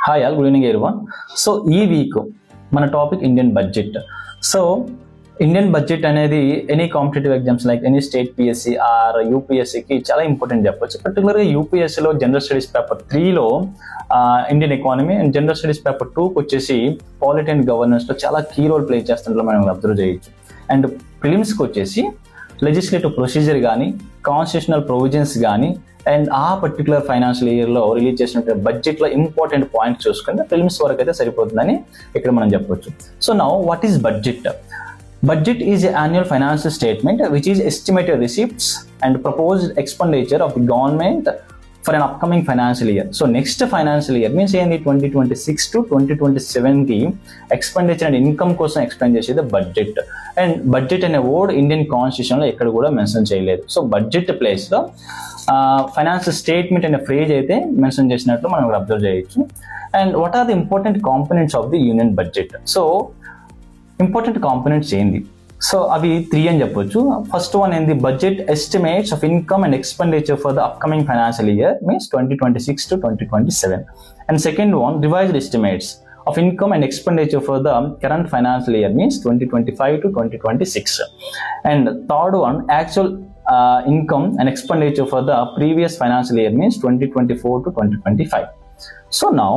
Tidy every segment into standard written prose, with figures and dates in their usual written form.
Hi all, good evening everyone. So ఈ week మన topic Indian budget. So Indian budget అనేది any competitive exams like any state PSC or యూపీఎస్సికి చాలా important చెప్పొచ్చు. పర్టికులర్గా యూపీఎస్సిలో జనరల్ స్టడీస్ పేపర్ 3లో Indian economy and general studies paper 2కి వచ్చేసి పాలిటీ అండ్ గవర్నెన్స్లో చాలా కీ రోల్ ప్లే చేస్తున్నట్లు మనం అబ్జర్వ్ చేయొచ్చు. అండ్ ప్రిలిమ్స్కి వచ్చేసి లెజిస్లేటివ్ ప్రొసీజర్ కానీ కాన్స్టిట్యూషనల్ ప్రొవిజన్స్ కానీ అండ్ ఆ పర్టికులర్ ఫైనాన్షియల్ ఇయర్లో రిలీజ్ చేసిన బడ్జెట్లో ఇంపార్టెంట్ పాయింట్ చూసుకుంటే ఫిల్మ్స్ వరకు అయితే సరిపోతుందని ఇక్కడ మనం చెప్పొచ్చు. So now what is budget? Budget is an annual financial statement which is estimated receipts and proposed expenditure of the government for an upcoming financial year. So next financial year means in the 2026 to 2027 కి expenditure and income కోసం explain చేసేది budget. And budget అనే word Indian కాన్స్టిట్యూషన్లో ఎక్కడ కూడా mention చేయలేదు. So budget ప్లేస్లో financial statement అనే ఫ్రేజ్ అయితే మెన్షన్ చేసినట్లు మనం అబ్జర్వ్ చేయొచ్చు. And what are the important components of the union budget? So important components ఏంది? సో అవి 3 అని చెప్పొచ్చు. ఫస్ట్ వన్ ఏంది? Budget estimates of income and expenditure for the upcoming financial year means 2026 to 2027. And second one revised estimates of income and expenditure for the current financial year means 2025 to 2026. And third one, actual income and expenditure for the previous financial year means 2024 to 2025. So now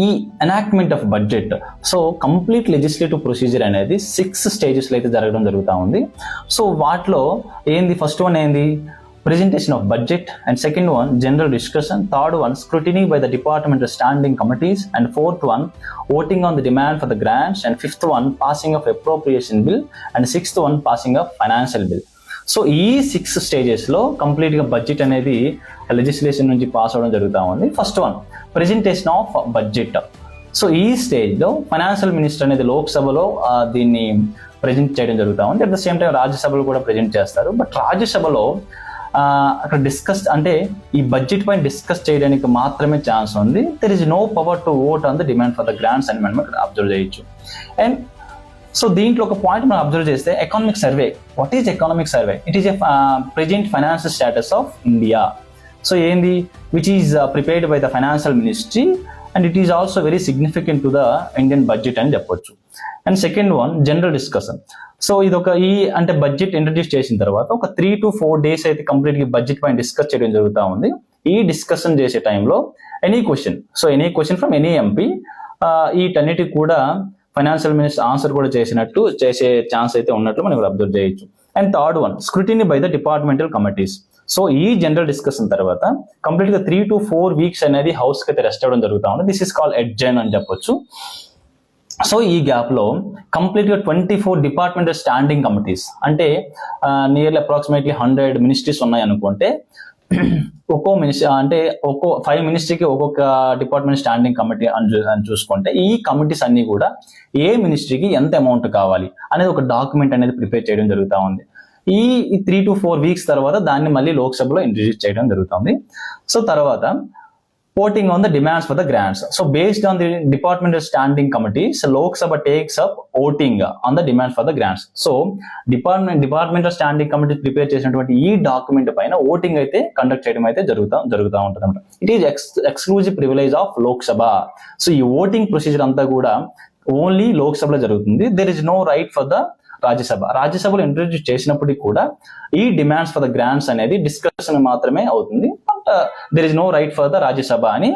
ఈ enactment of budget, so complete legislative procedure అనేది 6 స్టేజెస్లో అయితే జరుగుతూ ఉంది. So వాటిలో ఏంది? First one ఏంది? presentation of budget, and second one general discussion, third one scrutiny by the departmental standing committees, and fourth one voting on the demand for the grants, and fifth one passing of appropriation bill, and sixth one passing of financial bill. So ఈ 6 స్టేజెస్లో కంప్లీట్గా budget అనేది legislation నుంచి pass అవ్వడం జరుగుతూ ఉంది. First one presentation of budget. So ఈ స్టేజ్లో ఫైనాన్షియల్ మినిస్టర్ అనేది లోక్సభలో దీన్ని ప్రజెంట్ చేయడం జరుగుతూ ఉంది. అట్ ద సేమ్ టైం రాజ్యసభలో కూడా ప్రజెంట్ చేస్తారు. బట్ రాజ్యసభలో అక్కడ డిస్కస్ అంటే ఈ బడ్జెట్ పైన డిస్కస్ చేయడానికి మాత్రమే ఛాన్స్ ఉంది. There is no power to vote on the demand for the grants అని మనం ఇక్కడ అబ్జర్వ్ చేయొచ్చు. అండ్ సో దీంట్లో ఒక పాయింట్ మనం అబ్జర్వ్ చేస్తే economic survey. What is economic survey? It is a present financial status of India. So ఏంది? Which is prepared by the financial ministry and it is also very significant to the Indian budget అని చెప్పొచ్చు. And second one general discussion. సో ఇది అంటే budget introduce చేసిన తర్వాత ఒక 3 to 4 days అయితే కంప్లీట్గా బడ్జెట్ పైన డిస్కస్ చేయడం జరుగుతూ ఉంది. ఈ డిస్కషన్ చేసే టైంలో any question from any MP వీటన్నిటికి కూడా ఫైనాన్షియల్ మినిస్టర్ ఆన్సర్ కూడా చేసే ఛాన్స్ అయితే ఉన్నట్లు మనం అబ్జర్వ్ చేయొచ్చు. And third one scrutiny by the departmental committees. So ఈ జనరల్ డిస్కషన్ తర్వాత కంప్లీట్గా 3 to 4 weeks అనేది హౌస్కి అయితే రెస్ట్ అవ్వడం జరుగుతూ ఉంది. దిస్ ఈస్ కాల్డ్ ఎడ్జైన్ అని చెప్పొచ్చు. సో ఈ గ్యాప్లో కంప్లీట్గా 24 డిపార్ట్మెంటల్ స్టాండింగ్ కమిటీస్ అంటే నియర్లీ అప్రాక్సిమేట్లీ 100 మినిస్ట్రీస్ ఉన్నాయి అనుకుంటే ఒక్కో 5 మినిస్ట్రీకి ఒక్కొక్క డిపార్ట్మెంట్ స్టాండింగ్ కమిటీ అని చూసుకుంటే ఈ కమిటీస్ అన్ని కూడా ఏ మినిస్ట్రీకి ఎంత అమౌంట్ కావాలి అనేది ఒక డాక్యుమెంట్ అనేది ప్రిపేర్ చేయడం జరుగుతూ ఉంది. ఈ 3 to 4 weeks తర్వాత దాన్ని మళ్ళీ లోక్సభలో ఇంట్రడ్యూస్ చేయడం జరుగుతుంది. సో తర్వాత voting on the demands for the grants. So based on the departmental standing committees, Lok Sabha takes up voting on the demand for the grants. So departmental standing committee prepare చేసినటువంటి ఈ document పైన voting అయితే conduct చేయడం అయితే జరుగుతూ ఉంటుంది అన్నమాట. It is exclusive privilege of Lok Sabha. So ఈ ఓటింగ్ ప్రొసీజర్ అంతా కూడా ఓన్లీ లోక్ సభలో జరుగుతుంది. There is no right for the రాజ్యసభలో ఇంట్రడ్యూస్ చేసినప్పటికీ కూడా ఈ డిమాండ్స్ ఫర్ ద గ్రాంట్స్ అనేది డిస్కషన్ మాత్రమే అవుతుంది. But there is no right for the Rajya Sabha అని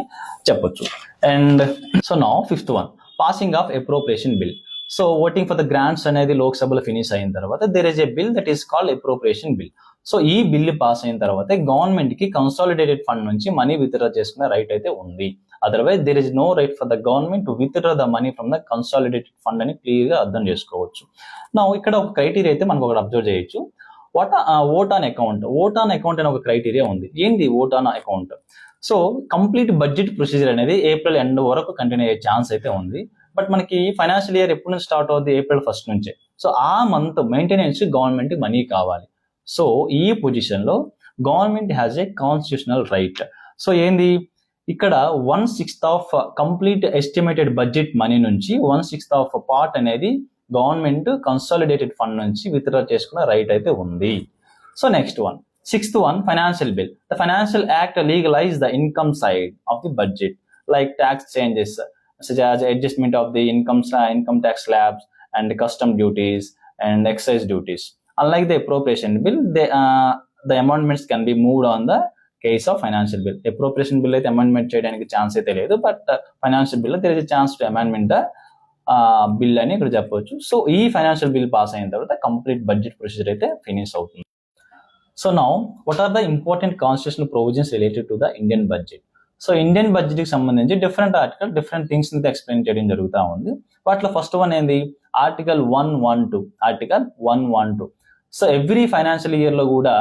చెప్పొచ్చు. And so now fifth one passing of appropriation bill. So voting for the grants అనేది లోక్సభలో ఫినిష్ అయిన తర్వాత there is a bill that is called appropriation bill. So ఈ bill pass అయిన తర్వాత government కి కన్సాలిడేటెడ్ ఫండ్ నుంచి మనీ విత్డ్రా చేసుకునే రైట్ అయితే ఉంది. Otherwise there is no right for the government to withdraw the money from the consolidated fund అని క్లియర్గా అర్థం చేసుకోవచ్చు. నా ఇక్కడ ఒక క్రైటీరియా అయితే మనకు ఒకటి అబ్జర్వ్ చేయొచ్చు. ఓట్ ఆన్ అకౌంట్ అనే ఒక క్రైటీరియా ఉంది. ఏంది vote on account? So complete budget procedure అనేది ఏప్రిల్ ఎండ్ వరకు కంటిన్యూ అయ్యే ఛాన్స్ అయితే ఉంది. బట్ మనకి ఫైనాన్షియల్ ఇయర్ ఎప్పుడు నుంచి స్టార్ట్ అవుతుంది? April 1st నుంచే. సో ఆ మంత్ మెయింటెనెన్స్ గవర్నమెంట్ మనీ కావాలి. సో ఈ పొజిషన్లో government has a constitutional right. So ఏంది? ఇక్కడ 1/6 of complete estimated budget money నుంచి 1/6 ఆఫ్ పార్ట్ అనేది గవర్నమెంట్ కన్సాలిడేటెడ్ ఫండ్ నుంచి విత్డ్రా చేసుకున్న రైట్ అయితే ఉంది. So next one, 6th one, financial bill. The financial act legalizes the income side of the budget. like tax changes such as adjustment of the income tax slabs and custom duties and excise duties. Unlike the appropriation bill, the amendments can be moved on the case of financial bill. Appropriation bill అయితే amendment చేయడానికి chance అయితే లేదు, but financial bill there is a chance to amendment the bill అని ఇక్కడ చెప్పవచ్చు. So ఈ financial bill pass అయిన తర్వాత కంప్లీట్ బడ్జెట్ ప్రొసీజర్ అయితే ఫినిష్ అవుతుంది. So now what are the important constitutional provisions related to the Indian budget. So Indian budget కి సంబంధించి డిఫరెంట్ ఆర్టికల్ డిఫరెంట్ థింగ్స్ అయితే ఎక్స్ప్లెయిన్ చేయడం జరుగుతూ ఉంది. వాటిలో ఫస్ట్ వన్ ఏంది, article 112. So every financial year లో కూడా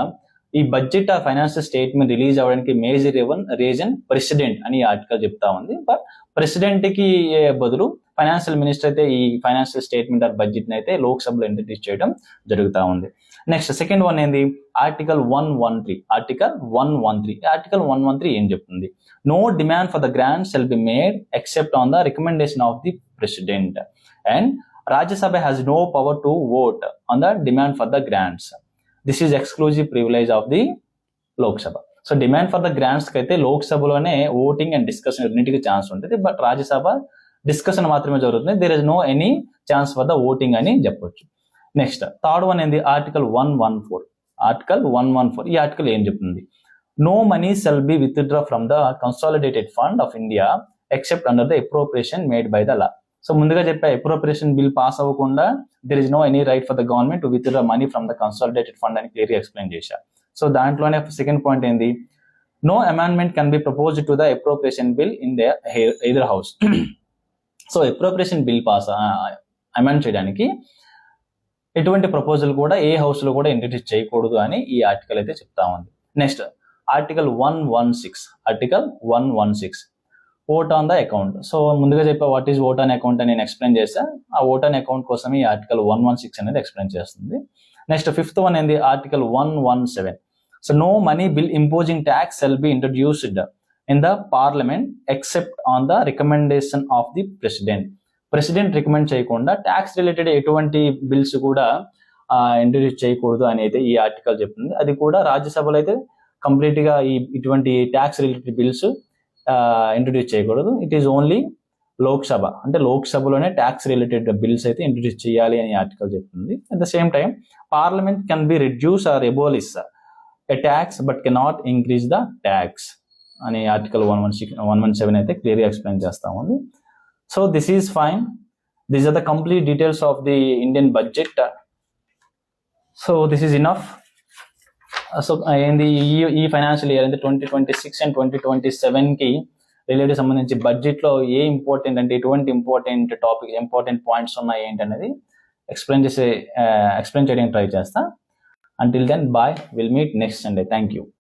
ఈ బడ్జెట్ ఆ ఫైనాన్షియల్ స్టేట్మెంట్ రిలీజ్ అవ్వడానికి మేజర్ రీజన్ ప్రెసిడెంట్ అని ఆర్టికల్ చెప్తా ఉంది. బట్ ప్రెసిడెంట్ కి బదులు ఫైనాన్షియల్ మినిస్టర్ అయితే ఈ ఫైనాన్షియల్ స్టేట్మెంట్ ఆర్ బడ్జెట్ ని అయితే లోక్సభలో ఇంట్రడ్యూస్ చేయడం జరుగుతూ ఉంది. నెక్స్ట్ సెకండ్ వన్ ఏంది, ఆర్టికల్ 113. ఆర్టికల్ 113 ఏం చెప్తుంది, no demand for the grant shall be made except on the recommendation of the president and Rajya Sabha has no power to vote on the demand for the grants. This is exclusive privilege of the Lok Sabha. So demand for the grants కి అయితే లోక్సభలోనే voting and discussion రెండింటికి chance ఉంటుంది, but Rajya Sabha discussion మాత్రమే జరుగుతుంది. There is no any chance for the voting అని చెప్పొచ్చు. Next third one ఏంది, ఆర్టికల్ 114. ఈ ఆర్టికల్ ఏం చెప్తుంది, no money shall be withdraw from the consolidated fund of India except under the appropriation made by the law. So ముందుగా చెప్పే appropriation bill pass అవ్వకుండా there is no any right for the government to withdraw money from the consolidated fund అని క్లియర్గా explain చేశా. So దాంట్లోనే second point ఏంది, no amendment can be proposed to the appropriation bill in the either house. So appropriation bill pass amend చేయడానికి ఎటువంటి proposal కూడా ఏ house లో కూడా ఇంట్రడ్యూస్ చేయకూడదు అని ఈ ఆర్టికల్ అయితే చెప్తా ఉంది. Next article 116. Vote on the account. So ముందుగా చెప్పా what is vote on account అని నేను ఎక్స్ప్లెయిన్ చేస్తా. ఆ ఓట్ ఆన్ అకౌంట్ కోసం ఈ ఆర్టికల్ 116 అనేది ఎక్స్ప్లెయిన్ చేస్తుంది. నెక్స్ట్ ఫిఫ్త్ వన్ ఏంది, article 117. So no money bill imposing tax shall be introduced in the parliament except on the recommendation of the president recommend చేయకుండా ట్యాక్స్ రిలేటెడ్ ఎటువంటి bills కూడా introduce చేయకూడదు అని అయితే ఈ ఆర్టికల్ చెప్తుంది. అది కూడా రాజ్యసభలో అయితే కంప్లీట్ గా ఇటువంటి ట్యాక్స్ రిలేటెడ్ బిల్స్ ఇంట్రడ్యూస్ చేయకూడదు. ఇట్ ఈస్ ఓన్లీ లోక్సభ, అంటే లోక్సభలోనే ట్యాక్స్ రిలేటెడ్ బిల్స్ అయితే ఇంట్రడ్యూస్ చేయాలి అని ఆర్టికల్ చెప్తుంది. At the same time parliament can be reduce or abolish a tax but cannot increase the tax అని ఆర్టికల్ 117 అయితే క్లియర్గా ఎక్స్ప్లెయిన్ చేస్తా ఉంది. So this is fine. These are the complete details of the Indian budget. So this is enough. So in the financial year in the 2026 and 2027 కి related సంబంధించి budget లో ఏ important అంటే ఎటువంటి ఇంపార్టెంట్ పాయింట్స్ ఉన్నాయి ఏంటి అనేది ఎక్స్ప్లెయిన్ చేయడానికి try చేస్తా. Until then, bye. We'll meet next Sunday. Thank you.